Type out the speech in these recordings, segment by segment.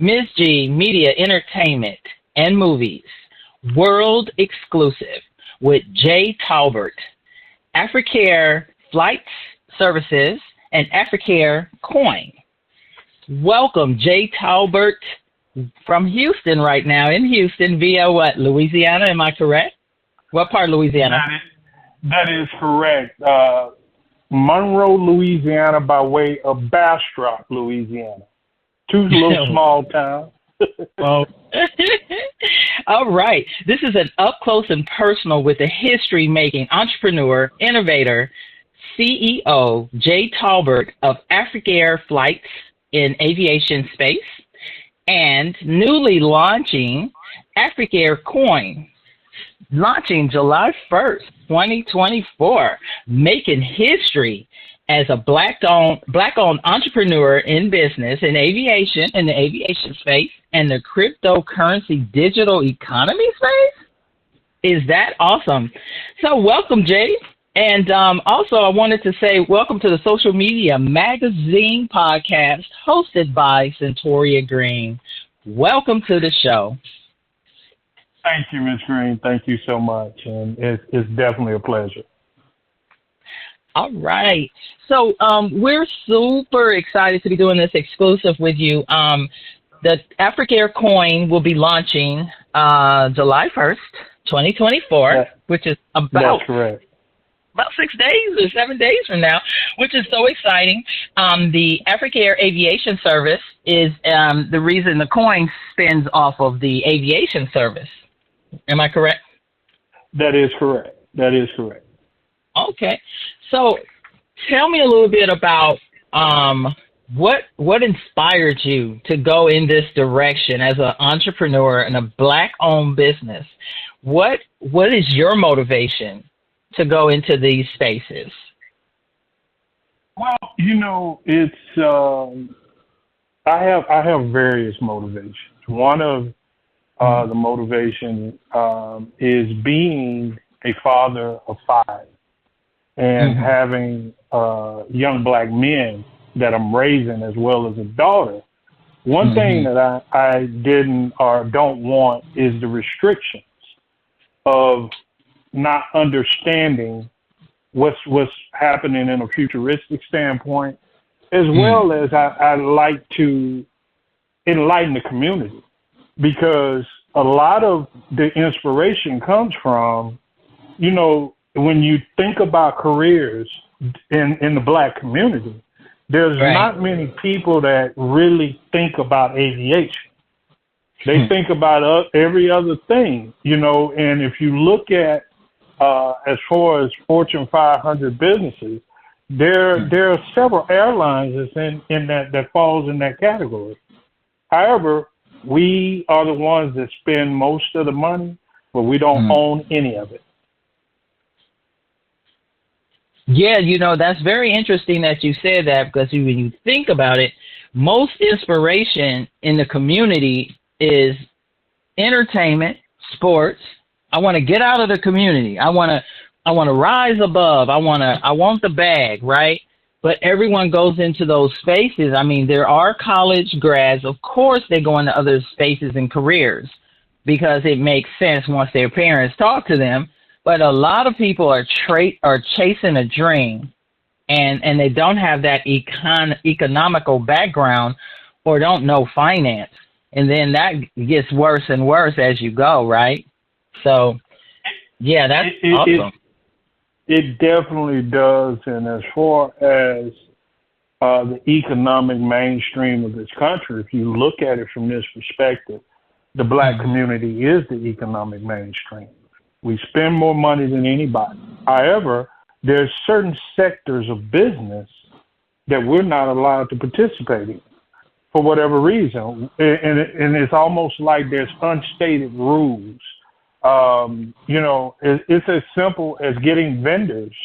MzG Media Entertainment and Movies, world exclusive with Jay Tolbert, Africair Flights Services, and Africair Coin. Welcome, Jay Tolbert, from Houston right now, in Houston, via what, Louisiana, am I correct? What part of Louisiana? That is correct. Monroe, Louisiana, by way of Bastrop, Louisiana. Two little small towns. Well, all right. This is an up close and personal with a history-making entrepreneur, innovator, CEO, Jay Tolbert of Africair Flights in Aviation Space, and newly launching Africair Coin, launching July 1st, 2024, making history as a black-owned entrepreneur in business, in aviation, in the aviation space, and the cryptocurrency digital economy space? Is that awesome? So welcome, Jay. And also I wanted to say welcome to the Social Media Magazine podcast hosted by Sentoria Green. Welcome to the show. Thank you, Ms. Green. Thank you so much. And it's definitely a pleasure. All right. So we're super excited to be doing this exclusive with you. The Africair Coin will be launching July 1st, 2024, which is that's correct. About 6 days or 7 days from now, which is so exciting. The Africair Aviation Service is the reason the coin spins off of the aviation service. Am I correct? That is correct. That is correct. Okay. So tell me a little bit about what inspired you to go in this direction as an entrepreneur in a Black-owned business. What is your motivation to go into these spaces? Well, it's I have various motivations. One of the motivation is being a father of 5 and having young Black men that I'm raising as well as a daughter. One thing that I didn't or don't want is the restrictions of not understanding what's happening in a futuristic standpoint, as well as I like to enlighten the community, because a lot of the inspiration comes from, when you think about careers in the Black community, there's not many people that really think about aviation. They think about every other thing, and if you look at as far as Fortune 500 businesses, there are several airlines that's in that falls in that category. However, we are the ones that spend most of the money, but we don't own any of it. Yeah, that's very interesting that you said that, because when you think about it, most inspiration in the community is entertainment, sports. I want to get out of the community. I want to rise above. I want the bag, right? But everyone goes into those spaces. I mean, there are college grads. Of course, they go into other spaces and careers because it makes sense once their parents talk to them. But a lot of people are chasing a dream, and they don't have that economical background or don't know finance. And then that gets worse and worse as you go, right? So, yeah, that's awesome. It definitely does. And as far as the economic mainstream of this country, if you look at it from this perspective, the Black community is the economic mainstream. We spend more money than anybody. However, there's certain sectors of business that we're not allowed to participate in for whatever reason. And it's almost like there's unstated rules. It's as simple as getting vendors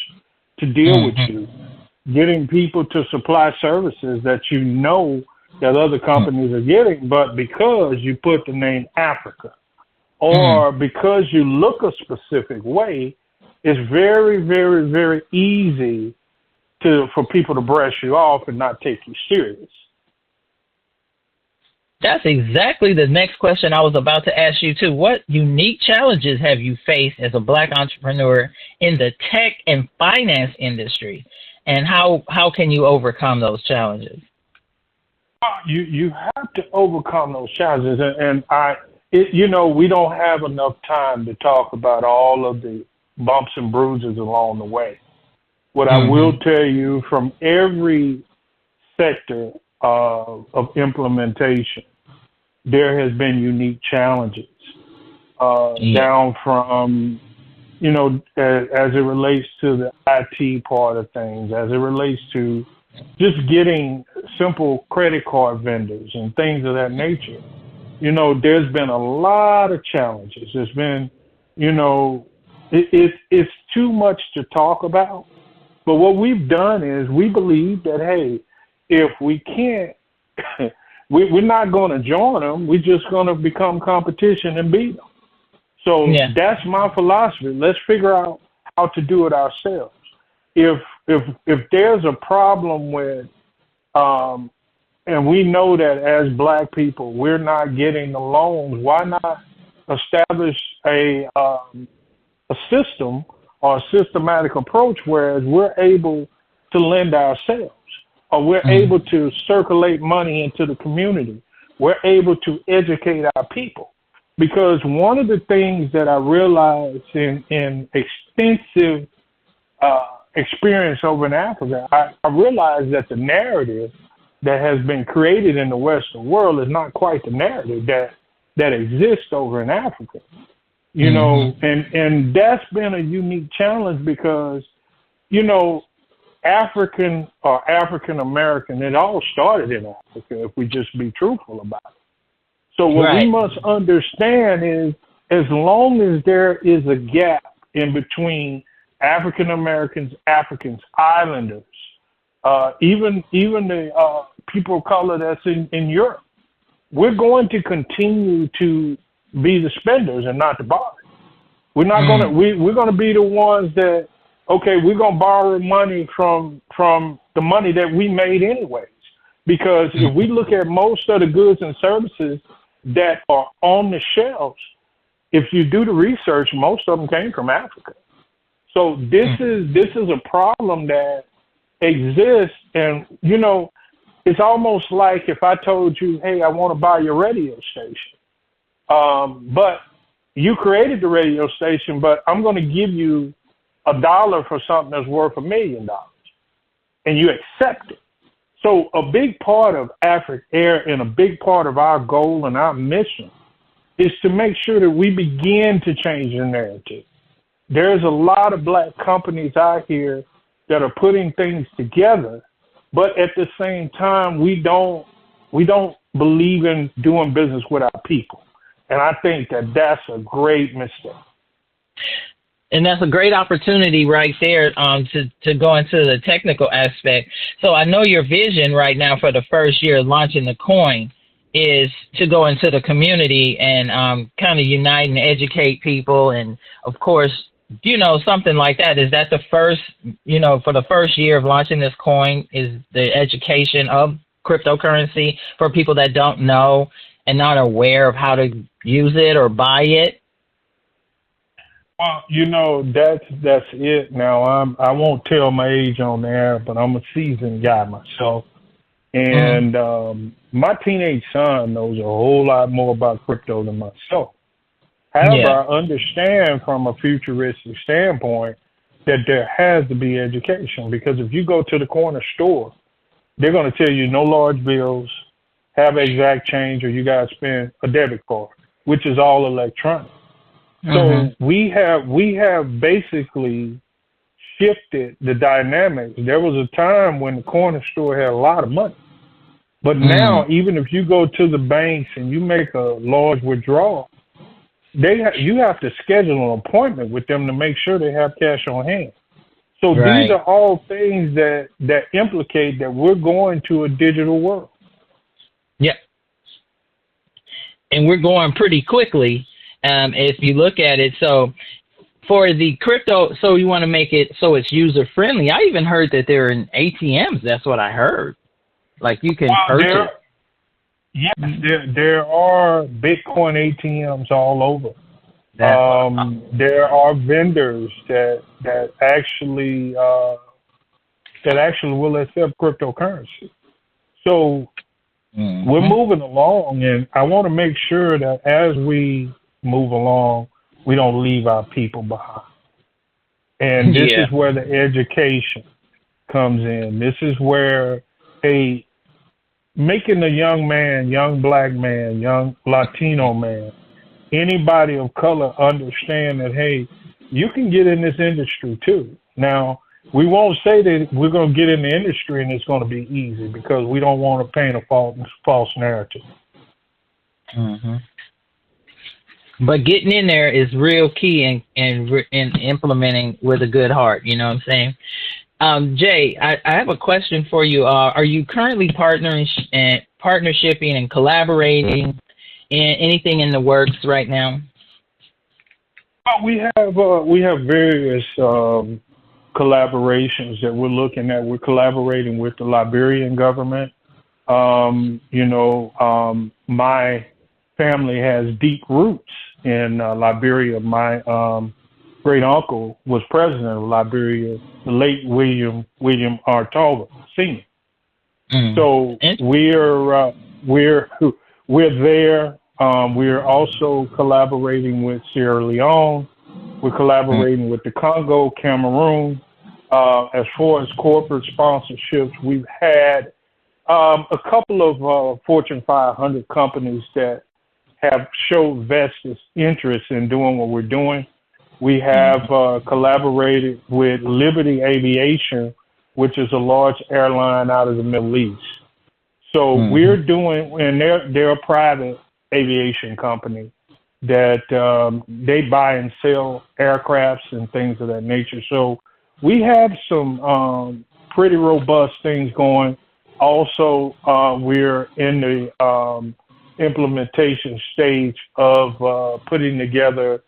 to deal with you, getting people to supply services that that other companies are getting, but because you put the name Africa or because you look a specific way, it's very, very, very easy for people to brush you off and not take you serious. That's exactly the next question I was about to ask you too. What unique challenges have you faced as a Black entrepreneur in the tech and finance industry, and how can you overcome those challenges? You have to overcome those challenges, and we don't have enough time to talk about all of the bumps and bruises along the way. What I will tell you, from every sector of implementation, there has been unique challenges, down from, as it relates to the IT part of things, as it relates to just getting simple credit card vendors and things of that nature. There's been a lot of challenges. There's been, it's too much to talk about. But what we've done is we believe that, hey, if we can't, we're not going to join them. We're just going to become competition and beat them. So that's my philosophy. Let's figure out how to do it ourselves. If there's a problem with, and we know that as Black people, we're not getting the loans, why not establish a system or a systematic approach whereas we're able to lend ourselves, or we're able to circulate money into the community. We're able to educate our people. Because one of the things that I realized in extensive experience over in Africa, I realized that the narrative that has been created in the Western world is not quite the narrative that exists over in Africa. And that's been a unique challenge because, African or African American, it all started in Africa, if we just be truthful about it. So what we must understand is, as long as there is a gap in between African Americans, Africans, islanders, even the people of color that's in Europe, we're going to continue to be the spenders and not the borrowers. We're not we're going to be the ones that, okay, we're going to borrow money from the money that we made anyways. Because if we look at most of the goods and services that are on the shelves, if you do the research, most of them came from Africa. So this is a problem that exists, and it's almost like if I told you, hey, I want to buy your radio station, but you created the radio station, but I'm going to give you $1 for something that's worth $1 million, and you accept it. So a big part of Africair and a big part of our goal and our mission is to make sure that we begin to change the narrative. There's a lot of Black companies out here that are putting things together, but at the same time, we don't believe in doing business with our people. And I think that that's a great mistake. And that's a great opportunity right there to go into the technical aspect. So I know your vision right now for the first year of launching the coin is to go into the community and kind of unite and educate people. And, of course, something like that. Is that the first, for the first year of launching this coin, is the education of cryptocurrency for people that don't know and not aware of how to use it or buy it? Well, that's it. Now, I won't tell my age on the air, but I'm a seasoned guy myself. And my teenage son knows a whole lot more about crypto than myself. However, I understand from a futuristic standpoint that there has to be education, because if you go to the corner store, they're going to tell you no large bills, have exact change, or you got to spend a debit card, which is all electronic. So we have basically shifted the dynamics. There was a time when the corner store had a lot of money, but now even if you go to the banks and you make a large withdrawal, you have to schedule an appointment with them to make sure they have cash on hand. So these are all things that implicate that we're going to a digital world. Yep. And we're going pretty quickly. If you look at it, so for the crypto, so you want to make it so it's user friendly. I even heard that they're in ATMs. That's what I heard. Like you can purchase. Yes, there are Bitcoin ATMs all over. There are vendors that actually will accept cryptocurrency. So we're moving along, and I want to make sure that as we move along, we don't leave our people behind. And this is where the education comes in. This is where making a young man, young black man, young Latino man, anybody of color understand that, hey, you can get in this industry too. Now, we won't say that we're going to get in the industry and it's going to be easy, because we don't want to paint a false narrative. But getting in there is real key in implementing with a good heart. You know what I'm saying? Jay, I have a question for you. Are you currently partnershiping and collaborating in anything in the works right now? We have various collaborations that we're looking at. We're collaborating with the Liberian government. My family has deep roots in Liberia. My great uncle was president of Liberia, the late William R. Tolbert, Sr. So we're there. We're also collaborating with Sierra Leone. We're collaborating with the Congo, Cameroon. As far as corporate sponsorships, we've had a couple of Fortune 500 companies that have showed vested interest in doing what we're doing. We have collaborated with Liberty Aviation, which is a large airline out of the Middle East. So we're doing, and they're a private aviation company that they buy and sell aircrafts and things of that nature. So we have some pretty robust things going. Also, we're in the implementation stage of putting together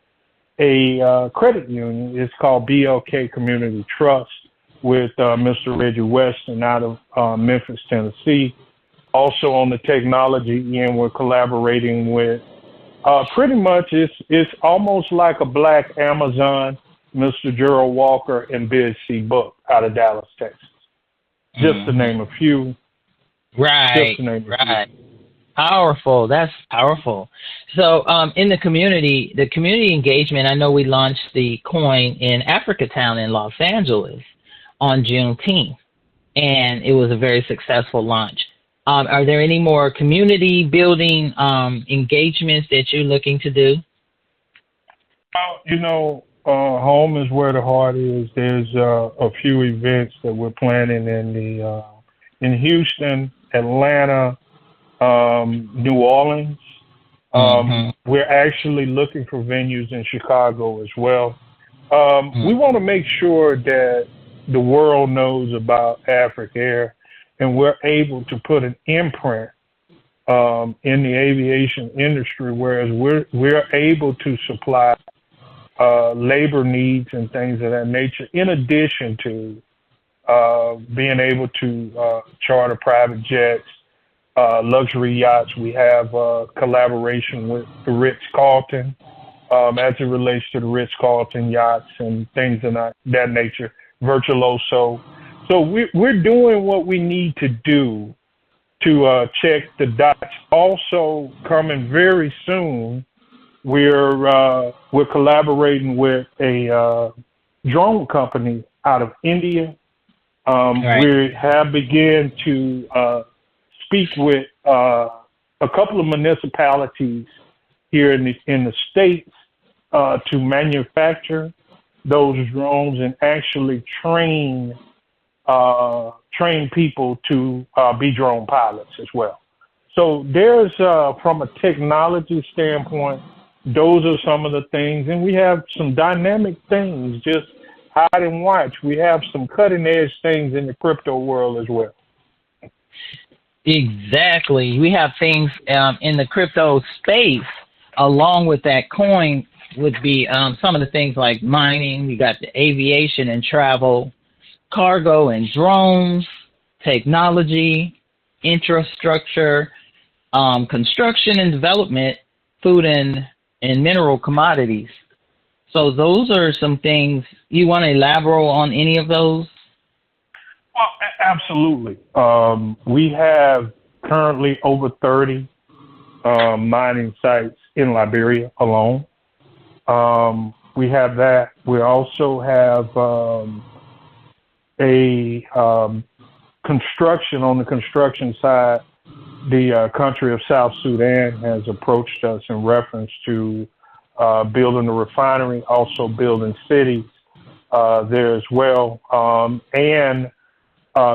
a credit union. It's called BLK Community Trust with Mr. Reggie Weston out of Memphis, Tennessee. Also on the technology end, we're collaborating with pretty much it's almost like a black Amazon, Mr. Gerald Walker and Biz C. Book out of Dallas, Texas. Just to name a few. Right. Powerful. That's powerful. So in the community engagement, I know we launched the coin in Africatown in Los Angeles on Juneteenth, and it was a very successful launch. Are there any more community building engagements that you're looking to do? Home is where the heart is. There's a few events that we're planning in Houston, Atlanta, New Orleans. We're actually looking for venues in Chicago as well. We want to make sure that the world knows about Africair, and we're able to put an imprint in the aviation industry, whereas we're able to supply labor needs and things of that nature, in addition to being able to charter private jets, luxury yachts. We have collaboration with the Ritz-Carlton as it relates to the Ritz-Carlton yachts and things of that nature, Virtuoso. So we're doing what we need to do to check the dots. Also coming very soon, we're collaborating with a drone company out of India. We have begun to speak with a couple of municipalities here in the States to manufacture those drones and actually train people to be drone pilots as well. So there's, from a technology standpoint, those are some of the things. And we have some dynamic things, just hide and watch. We have some cutting edge things in the crypto world as well. Exactly. We have things in the crypto space along with that coin would be some of the things like mining. You got the aviation and travel, cargo and drones, technology, infrastructure, construction and development, food and mineral commodities. So those are some things. You want to elaborate on any of those? Well, absolutely. We have currently over 30 mining sites in Liberia alone. We have that. We also have a construction on the construction side. The country of South Sudan has approached us in reference to building a refinery, also building cities there as well, and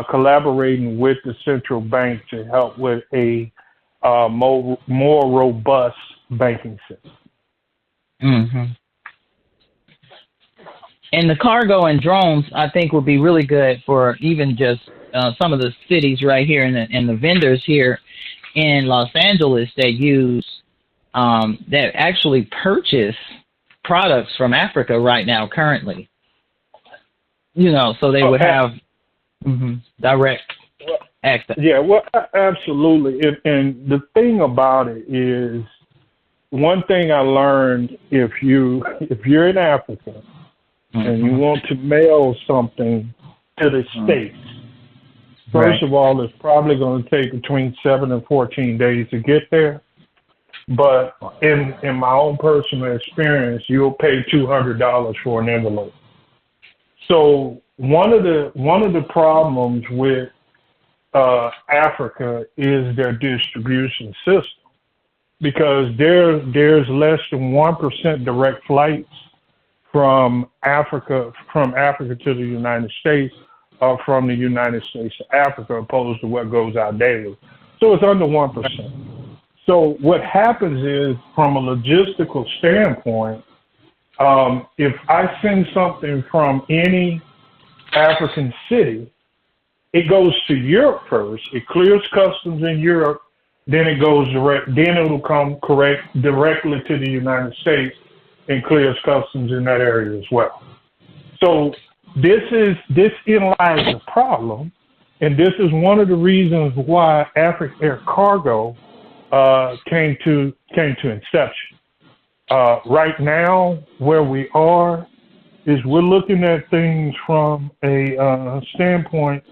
collaborating with the central bank to help with a more robust banking system. Mm-hmm. And the cargo and drones, I think, would be really good for even just some of the cities right here and the vendors here in Los Angeles that use, that actually purchase products from Africa right now, currently. You know, so they would have direct access. Yeah, well, absolutely. And the thing about it is, one thing I learned, if you're in Africa and you want to mail something to the States, first of all, it's probably going to take between 7 and 14 days to get there. But in my own personal experience, you'll pay $200 for an envelope. So one of the problems with Africa is their distribution system, because there's less than 1% direct flights from Africa to the United States, or from the United States to Africa, opposed to what goes out daily. So it's under 1%. So what happens is, from a logistical standpoint, if I send something from any African city, it goes to Europe first. It clears customs in Europe, then it goes direct. Then it'll come directly to the United States and clears customs in that area as well. So this in lies the problem, and this is one of the reasons why Africair Cargo came to inception. Right now, where we are is we're looking at things from a standpoint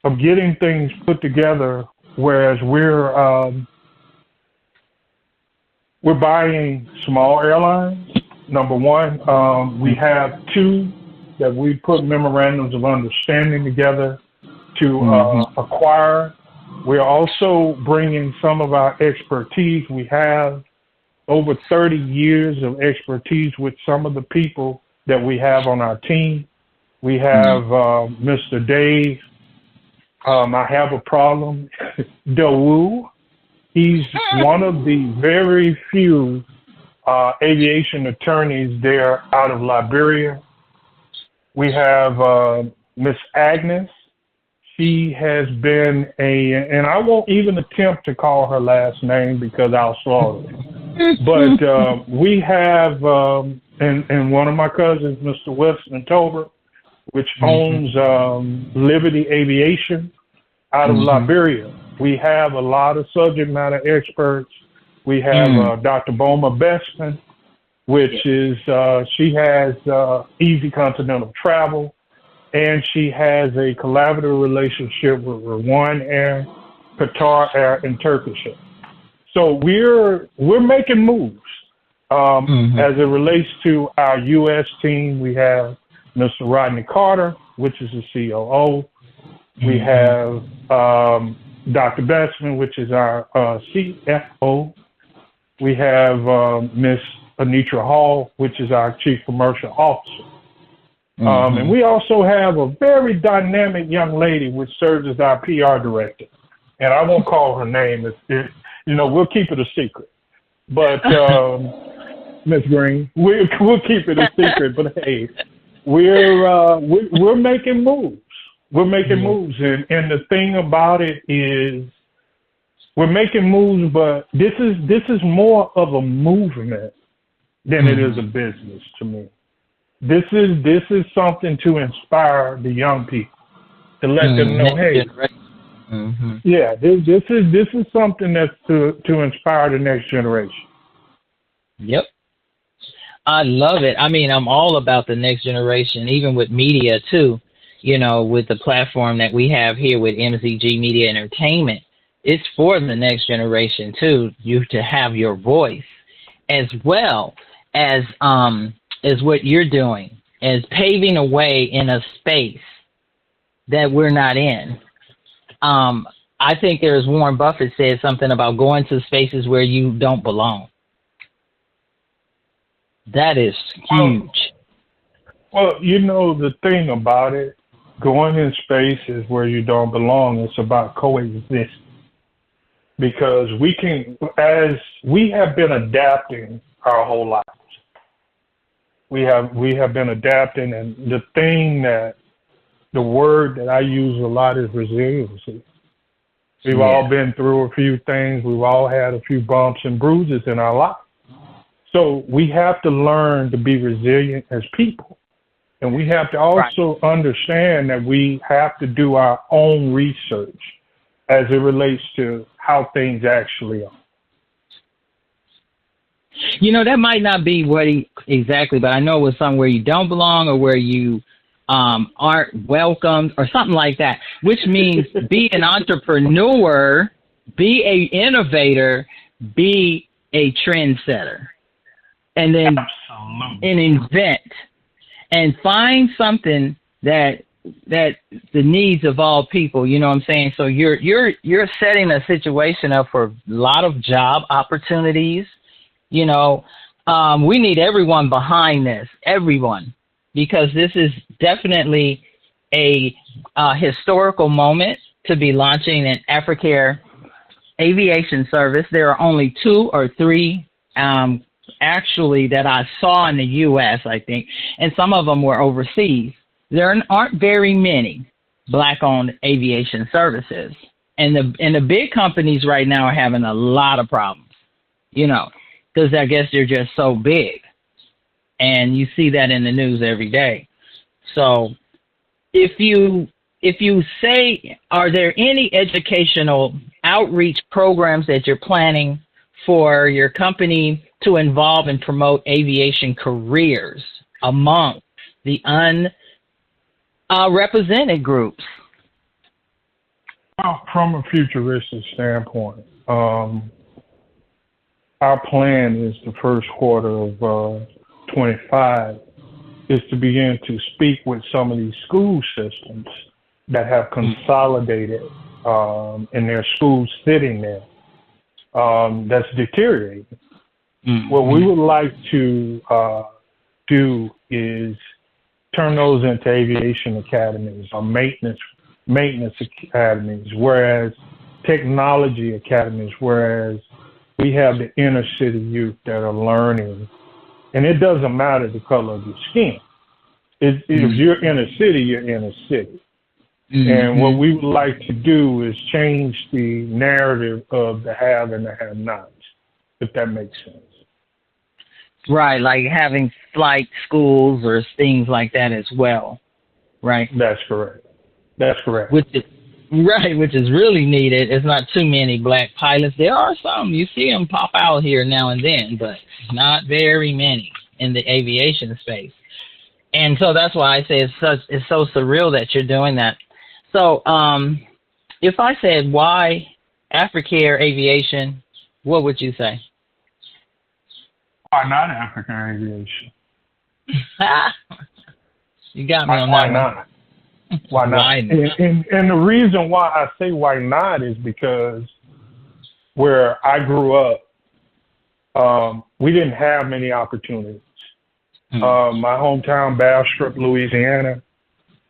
of getting things put together, whereas we're buying small airlines. Number one, we have 2 that we put memorandums of understanding together to acquire. We're also bringing some of our expertise. We have over 30 years of expertise with some of the people that we have on our team. We have Mr. Dave. I have a problem. Dawu. He's one of the very few aviation attorneys there out of Liberia. We have Miss Agnes. She has been and I won't even attempt to call her last name because I'll slaughter it. But we have, and one of my cousins, Mr. Jay Tolbert, which owns Liberty Aviation out of Liberia. We have a lot of subject matter experts. We have Dr. Boma Bestman, which is, she has Easy Continental Travel, and she has a collaborative relationship with Rwanda Air, Qatar Air, and Turkish Air. So we're making moves. As it relates to our U.S. team, we have Mr. Rodney Carter, which is the COO. We have Dr. Bestman, which is our CFO. We have Miss Anitra Hall, which is our Chief Commercial Officer. And we also have a very dynamic young lady which serves as our PR director. And I won't call her name. We'll keep it a secret. But Ms. Green, we'll keep it a secret. But hey, we're making moves. We're making moves, and the thing about it is, we're making moves. But this is more of a movement than it is a business to me. This is something to inspire the young people, to let them know, hey, Yeah, this is something that's to inspire the next generation. Yep. I love it. I mean, I'm all about the next generation, even with media too. You know, with the platform that we have here with MzG Media Entertainment, it's for the next generation too. You to have your voice, as well as what you're doing, as paving a way in a space that we're not in. I think there's Warren Buffett said something about going to spaces where you don't belong. That is huge. Well, you know, the thing about it, going in spaces where you don't belong, it's about coexisting. Because we have been adapting our whole lives. We have been adapting, and the word that I use a lot is resiliency. We've all been through a few things. We've all had a few bumps and bruises in our life. So we have to learn to be resilient as people. And we have to also understand that we have to do our own research as it relates to how things actually are. You know, that might not be what exactly, but I know it was somewhere you don't belong or where you aren't welcomed or something like that, which means be an entrepreneur, be a innovator, be a trendsetter, and then and invent and find something that the needs of all people, you know what I'm saying? So you're setting a situation up for a lot of job opportunities. You know, we need everyone behind this, everyone, because this is definitely a historical moment to be launching an Africair Aviation Service. There are only 2 or 3 actually that I saw in the U.S., I think, and some of them were overseas. There aren't very many Black-owned aviation services, and the big companies right now are having a lot of problems, you know, because I guess they're just so big, and you see that in the news every day. So if you say, are there any educational outreach programs that you're planning for your company to involve and promote aviation careers among the represented groups? Well, from a futuristic standpoint, our plan is the first quarter of 25 is to begin to speak with some of these school systems that have consolidated in their schools sitting there that's deteriorating. What we would like to do is turn those into aviation academies or maintenance academies, whereas technology academies, whereas we have the inner city youth that are learning. And it doesn't matter the color of your skin. If you're in a city, you're in a city. And what we would like to do is change the narrative of the have and the have-nots, if that makes sense. Right, like having flight schools or things like that as well, right? That's correct. That's correct. Which is really needed. It's not too many Black pilots. There are some. You see them pop out here now and then, but not very many in the aviation space. And so that's why I say it's so surreal that you're doing that. So if I said, why Africair Aviation, what would you say? Why not Africair Aviation? You got me on why that not? Why not? Why not? And the reason why I say why not is because where I grew up, we didn't have many opportunities. My hometown, Bastrop, Louisiana,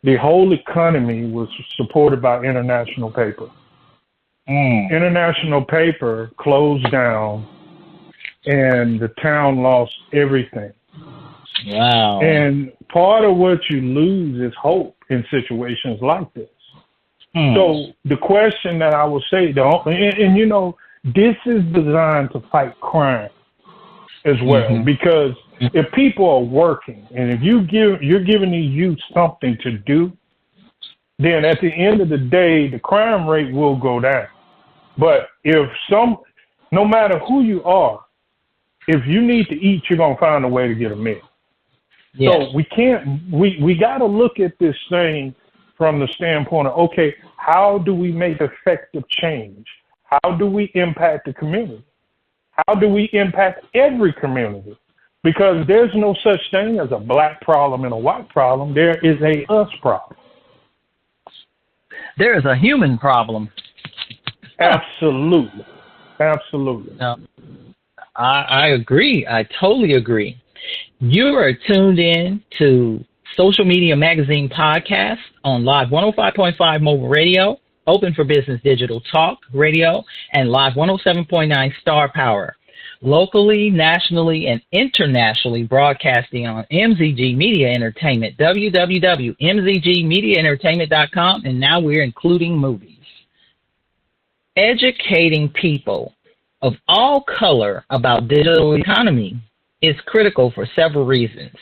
the whole economy was supported by international paper. International paper closed down, and the town lost everything. Wow. And part of what you lose is hope in situations like this. So the question that I would say, and you know, this is designed to fight crime as well, because if people are working and if you're giving these youth something to do, then at the end of the day, the crime rate will go down. But no matter who you are, if you need to eat, you're going to find a way to get a meal. Yes. So we got to look at this thing from the standpoint of, okay, how do we make effective change? How do we impact the community? How do we impact every community? Because there's no such thing as a black problem and a white problem. There is a us problem. There is a human problem. Absolutely. Absolutely. No, I agree. I totally agree. You are tuned in to Social Media Magazine Podcast on Live 105.5 Mobile Radio, Open for Business Digital Talk Radio, and Live 107.9 Star Power. Locally, nationally, and internationally broadcasting on MzG Media Entertainment, www.mzgmediaentertainment.com, and now we're including movies. Educating people of all color about digital economy is critical for several reasons,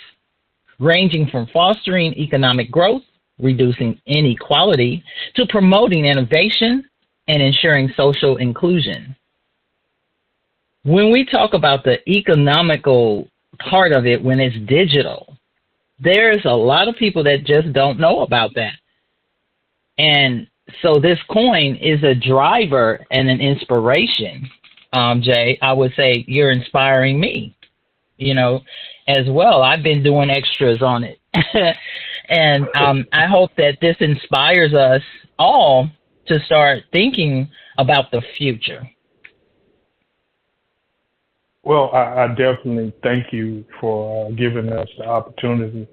ranging from fostering economic growth, reducing inequality, to promoting innovation and ensuring social inclusion. When we talk about the economical part of it, when it's digital, there's a lot of people that just don't know about that. And so this coin is a driver and an inspiration. Jay, I would say you're inspiring me, as well. I've been doing extras on it. And I hope that this inspires us all to start thinking about the future. Well, I definitely thank you for giving us the opportunity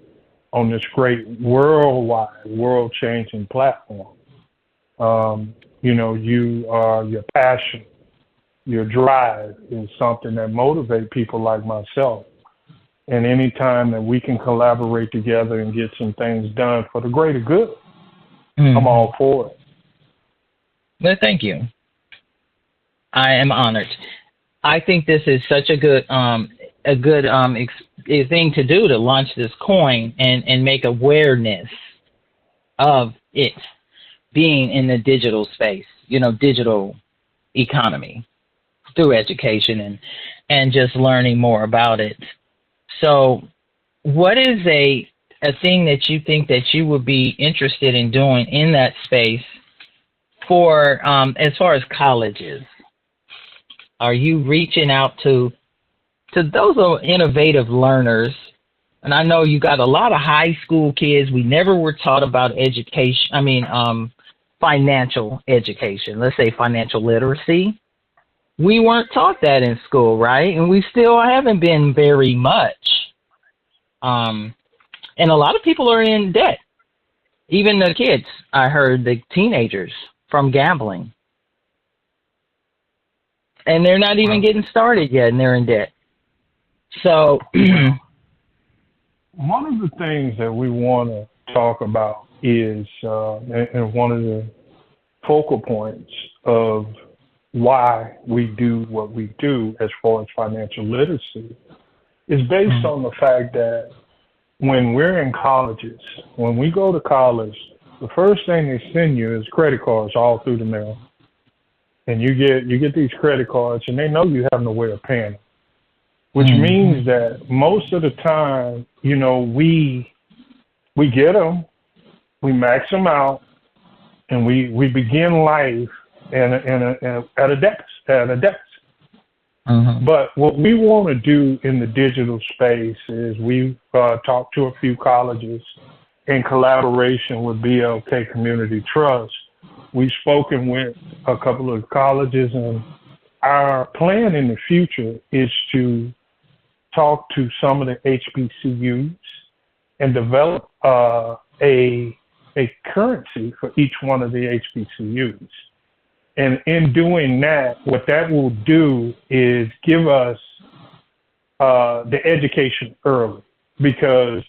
on this great worldwide, world-changing platform. Your passion, your drive is something that motivates people like myself. And any time that we can collaborate together and get some things done for the greater good, I'm all for it. Well, thank you. I am honored. I think this is such a good thing to do, to launch this coin and make awareness of it being in the digital space, digital economy, through education and just learning more about it. So what is a thing that you think that you would be interested in doing in that space for as far as colleges? Are you reaching out to those are innovative learners? And I know you got a lot of high school kids. We never were taught about financial education. Let's say financial literacy. We weren't taught that in school, right? And we still haven't been very much. And a lot of people are in debt. Even the kids, I heard, the teenagers, from gambling. And they're not even getting started yet, and they're in debt. So one of the things that we want to talk about is, and one of the focal points of why we do what we do as far as financial literacy, is based on the fact that when we're in colleges, when we go to college, the first thing they send you is credit cards all through the mail. And you get these credit cards, and they know you have no way of paying them, which means that most of the time, we get them, we max them out, and we begin life at a deficit. But what we want to do in the digital space is we've talked to a few colleges in collaboration with BLK Community Trust. We've spoken with a couple of colleges, and our plan in the future is to talk to some of the HBCUs and develop a currency for each one of the HBCUs. And in doing that, what that will do is give us the education early. Because,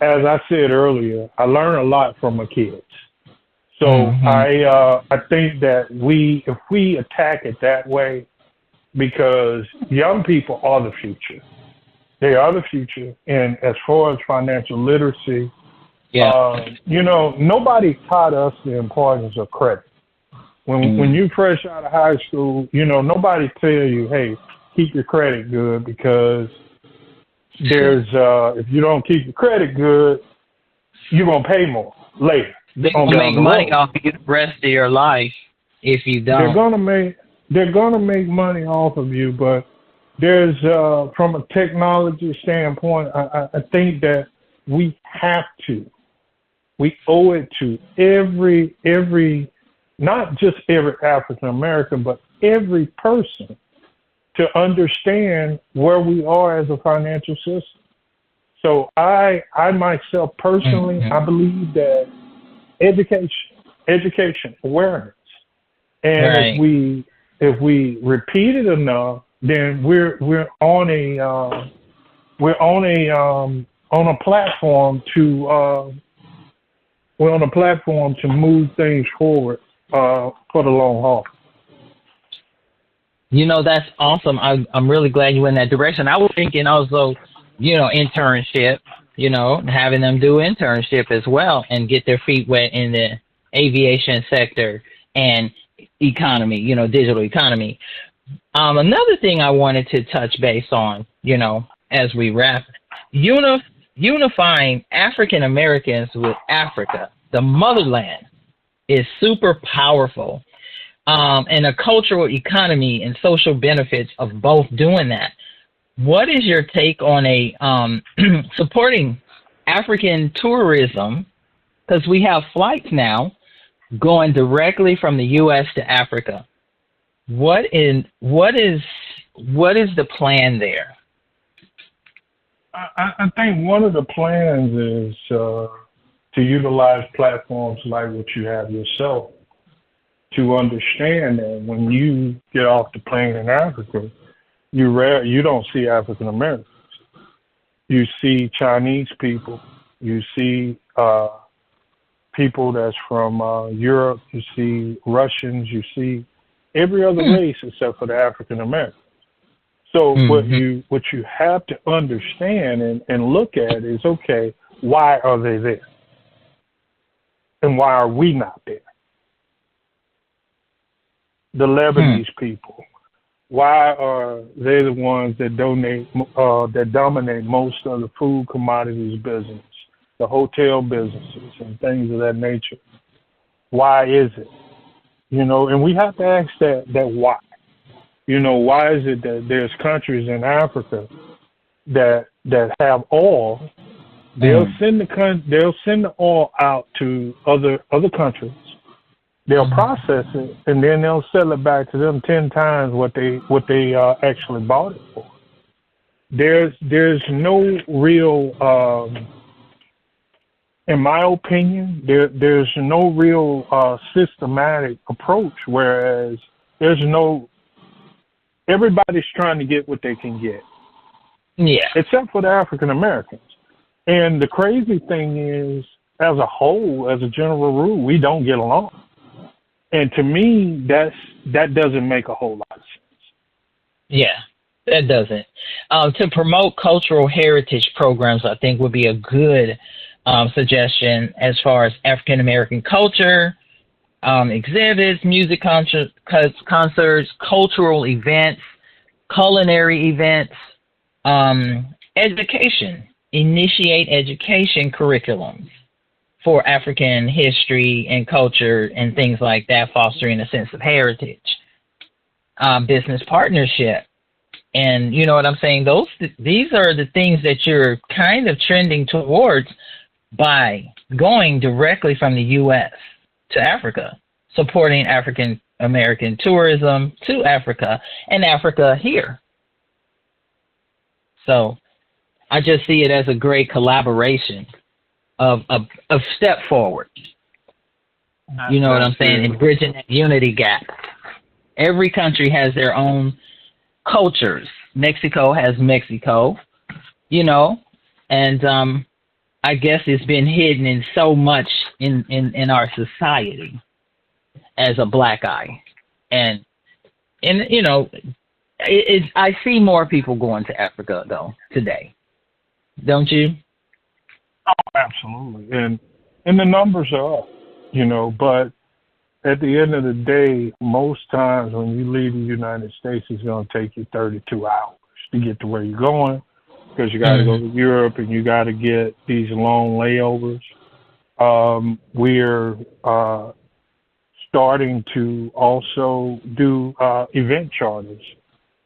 as I said earlier, I learn a lot from my kids. So I think that if we attack it that way, because young people are the future. They are the future. And as far as financial literacy, You know, nobody taught us the importance of credit. When you fresh out of high school, you know, nobody tell you, hey, keep your credit good, because there's if you don't keep your credit good, you're gonna pay more later. They're gonna make money off of you the rest of your life if you don't. They're gonna make money off of you, but there's from a technology standpoint, I think that we owe it to every not just every African American, but every person to understand where we are as a financial system. So I myself personally, I believe that education, awareness, and if we repeat it enough, then we're on a platform to move things forward for the long haul. You know, that's awesome. I'm really glad you went in that direction. I was thinking also, you know, internship, you know, having them do internship as well and get their feet wet in the aviation sector and economy, you know, digital economy. Another thing I wanted to touch base on, you know, as we wrap, unifying African Americans with Africa, the motherland, is super powerful. And a cultural economy and social benefits of both doing that. What is your take on supporting African tourism? Because we have flights now going directly from the U.S. to Africa. What is the plan there? I think one of the plans is to utilize platforms like what you have yourself, to understand that when you get off the plane in Africa, you don't see African Americans. You see Chinese people. You see people that's from Europe. You see Russians. You see every other race except for the African Americans. So what you have to understand and look at is, okay, why are they there? And why are we not there? The Lebanese people, why are they the ones that dominate most of the food commodities business, the hotel businesses and things of that nature? Why is it? You know, and we have to ask that why. You know, why is it that there's countries in Africa that have oil? They'll send the oil out to other countries. They'll process it, and then they'll sell it back to them 10 times what they actually bought it for. There's no real, in my opinion, there's no real systematic approach. Whereas everybody's trying to get what they can get. Yeah. Except for the African Americans. And the crazy thing is, as a whole, as a general rule, we don't get along. And to me, that doesn't make a whole lot of sense. Yeah, that doesn't. To promote cultural heritage programs, I think would be a good suggestion as far as African American culture, exhibits, music concerts, cultural events, culinary events, education. Initiate education curriculums for African history and culture and things like that, fostering a sense of heritage. Business partnership. And you know what I'm saying? These are the things that you're kind of trending towards by going directly from the U.S. to Africa, supporting African American tourism to Africa and Africa here. So I just see it as a great collaboration of step forward. You know what I'm saying? And bridging that unity gap. Every country has their own cultures. Mexico has Mexico, you know, and I guess it's been hidden in so much in our society as a black eye. And you know, I see more people going to Africa though today. Don't you? Absolutely. And the numbers are up, but at the end of the day, most times when you leave the United States, it's going to take you 32 hours to get to where you're going, because you got to go to Europe and you got to get these long layovers. We're starting to also do event charters,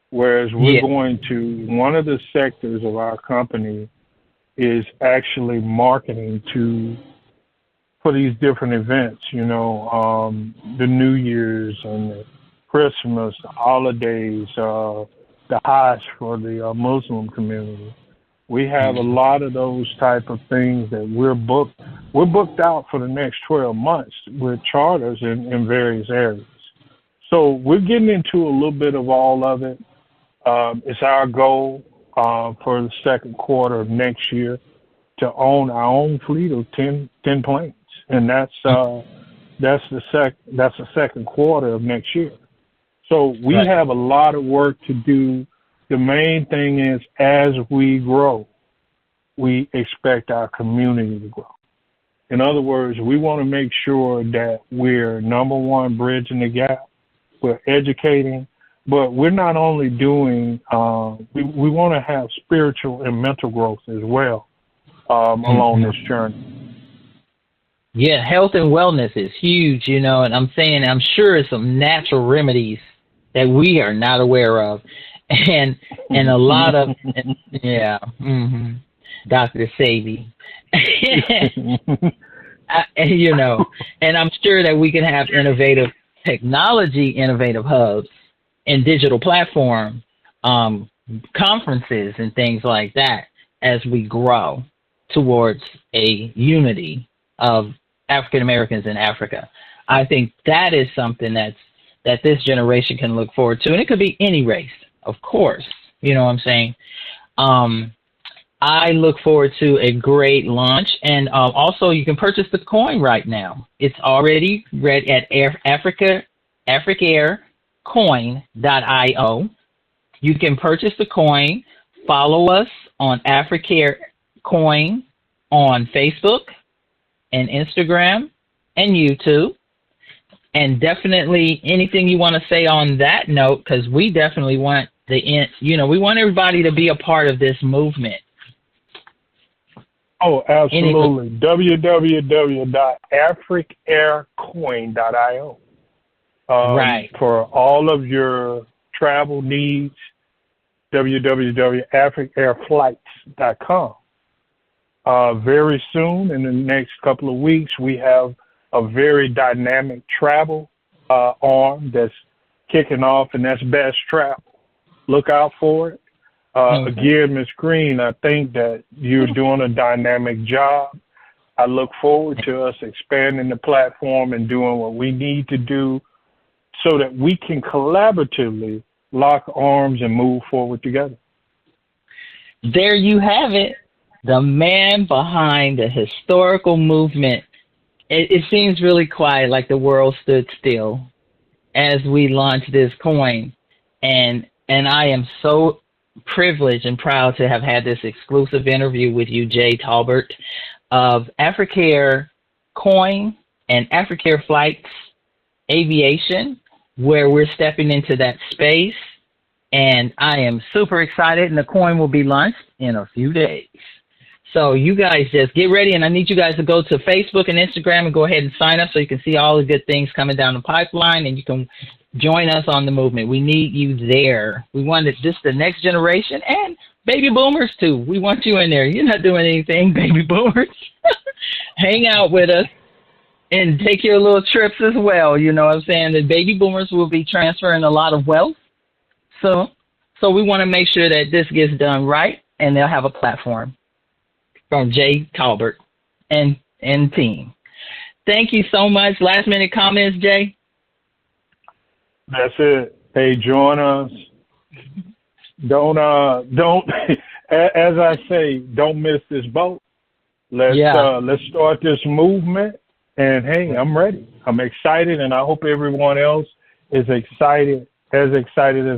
whereas we're going to, one of the sectors of our company is actually marketing for these different events, the New Year's and the Christmas, the holidays, the Hajj for the Muslim community. We have a lot of those type of things that we're booked out for the next 12 months with charters in various areas. So we're getting into a little bit of all of it. It's our goal for the second quarter of next year to own our own fleet of 10 planes, and that's the second quarter of next year. So we have a lot of work to do. The main thing is, as we grow, we expect our community to grow. In other words, we want to make sure that we're, number one, bridging the gap. We're educating, but we're not only doing, we want to have spiritual and mental growth as well along this journey. Yeah, health and wellness is huge, and I'm sure it's some natural remedies that we are not aware of. And a lot of, Dr. Savy, and I'm sure that we can have innovative hubs and digital platform conferences and things like that as we grow towards a unity of African Americans in Africa. I think that is something that this generation can look forward to, and it could be any race, of course. You know what I'm saying? I look forward to a great launch, and also you can purchase the coin right now. It's already read at Africair Coin.io. You can purchase the coin. Follow us on Africair Coin on Facebook and Instagram and YouTube. And definitely anything you want to say on that note, because we definitely want we want everybody to be a part of this movement. Oh, absolutely. www.africaircoin.io. Right. For all of your travel needs, www.africairflights.com. Very soon, in the next couple of weeks, we have a very dynamic travel arm that's kicking off, and that's Best Travel. Look out for it. Again, Ms. Green, I think that you're doing a dynamic job. I look forward to us expanding the platform and doing what we need to do so that we can collaboratively lock arms and move forward together. There you have it. The man behind the historical movement. It seems really quiet, like the world stood still as we launched this coin. And I am so privileged and proud to have had this exclusive interview with you, Jay Tolbert, of Africair Coin and Africair Flights Aviation, where we're stepping into that space. And I am super excited, and the coin will be launched in a few days. So you guys just get ready, and I need you guys to go to Facebook and Instagram and go ahead and sign up so you can see all the good things coming down the pipeline, and you can join us on the movement. We need you there. We want this the next generation and baby boomers too. We want you in there. You're not doing anything, baby boomers. Hang out with us and take your little trips as well. You know what I'm saying? The baby boomers will be transferring a lot of wealth. So we want to make sure that this gets done right, and they'll have a platform from Jay Tolbert and team. Thank you so much. Last minute comments, Jay? That's it. Hey, join us. Don't, as I say, don't miss this boat. Let's start this movement. And hey, I'm ready. I'm excited, and I hope everyone else is excited as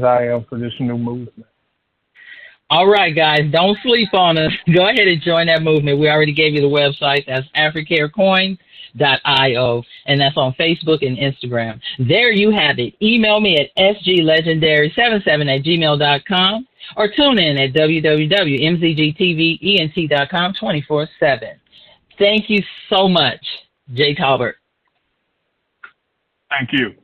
I am for this new movement. All right, guys, don't sleep on us. Go ahead and join that movement. We already gave you the website. That's africaircoin.io, and that's on Facebook and Instagram. There you have it. Email me at sglegendary77@gmail.com or tune in at www.mzgtvent.com 24/7. Thank you so much, Jay Tolbert. Thank you.